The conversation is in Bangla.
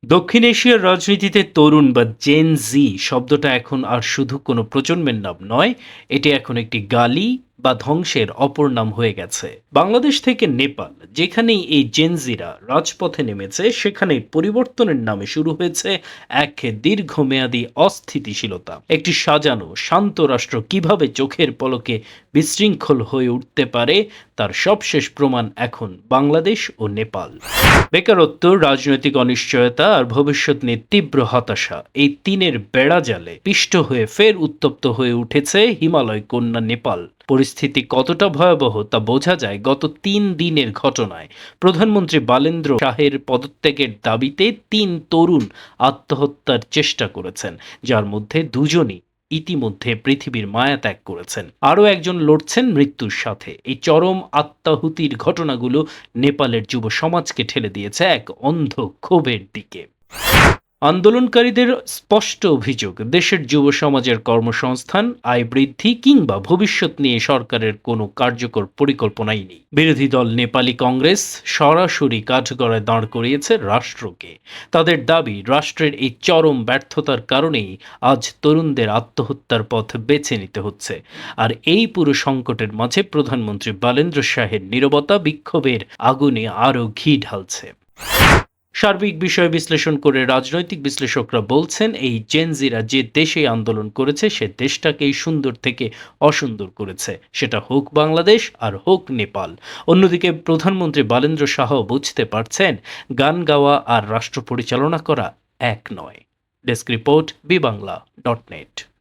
দক্ষিণ এশিয়ার রাজনীতিতে তরুণ বা জেন জি শব্দটা এখন আর শুধু কোনো প্রজন্মের নাম নয়, এটি এখন একটি গালি বা ধ্বংসের অপর নাম হয়ে গেছে। বাংলাদেশ থেকে নেপাল, যেখানেই এই জেনজিরা রাজপথে নেমেছে, সেখানেই পরিবর্তনের নামে শুরু হয়েছে এক দীর্ঘমেয়াদী অস্থিতিশীলতা। একটি সাজানো শান্ত রাষ্ট্র কিভাবে চোখের পলকে বিশৃঙ্খল হয়ে উঠতে পারে, তার সবশেষ প্রমাণ এখন বাংলাদেশ ও নেপাল। বেকারত্ব, রাজনৈতিক অনিশ্চয়তা আর ভবিষ্যৎ নিয়ে তীব্র হতাশা, এই তিনের বেড়াজালে পিষ্ট হয়ে ফের উত্তপ্ত হয়ে উঠেছে হিমালয় কন্যা নেপাল। পরিস্থিতি কতটা ভয়াবহ তা বোঝা যায় গত ৩ দিনের ঘটনায়। প্রধানমন্ত্রী বালেন্দ্র শাহের পদত্যাগের দাবিতে ৩ তরুণ আত্মহত্যার চেষ্টা করেছেন, যার মধ্যে দুজনই ইতিমধ্যে পৃথিবীর মায়া ত্যাগ করেছেন। আরও একজন লড়ছেন মৃত্যুর সাথে। এই চরম আত্মাহুতির ঘটনাগুলো নেপালের যুব সমাজকে ঠেলে দিয়েছে এক অন্ধ ক্ষোভের দিকে। আন্দোলনকারীদের স্পষ্ট অভিযোগ, দেশের যুব সমাজের কর্মসংস্থান, আয় বৃদ্ধি কিংবা ভবিষ্যৎ নিয়ে সরকারের কোনো কার্যকর পরিকল্পনাই নেই। বিরোধী দল নেপালি কংগ্রেস সরাসরি কাঠগড়ায় দাঁড় করিয়েছে রাষ্ট্রকে। তাদের দাবি, রাষ্ট্রের এই চরম ব্যর্থতার কারণেই আজ তরুণদের আত্মহত্যার পথ বেছে নিতে হচ্ছে। আর এই পুরো সংকটের মাঝে প্রধানমন্ত্রী বালেন্দ্র শাহের নীরবতা বিক্ষোভের আগুনে আরও ঘি ঢালছে। সার্বিক বিষয় বিশ্লেষণ করে রাজনৈতিক বিশ্লেষকরা বলছেন, এই জেনজিরা যে দেশে আন্দোলন করেছে সে দেশটাকেই সুন্দর থেকে অসুন্দর করেছে, সেটা হোক বাংলাদেশ আর হোক নেপাল। অন্যদিকে প্রধানমন্ত্রী বালেন্দ্র শাহ বুঝতে পারছেন, গান গাওয়া আর রাষ্ট্র পরিচালনা করা এক নয়। Desk report, বিবাংলা.net।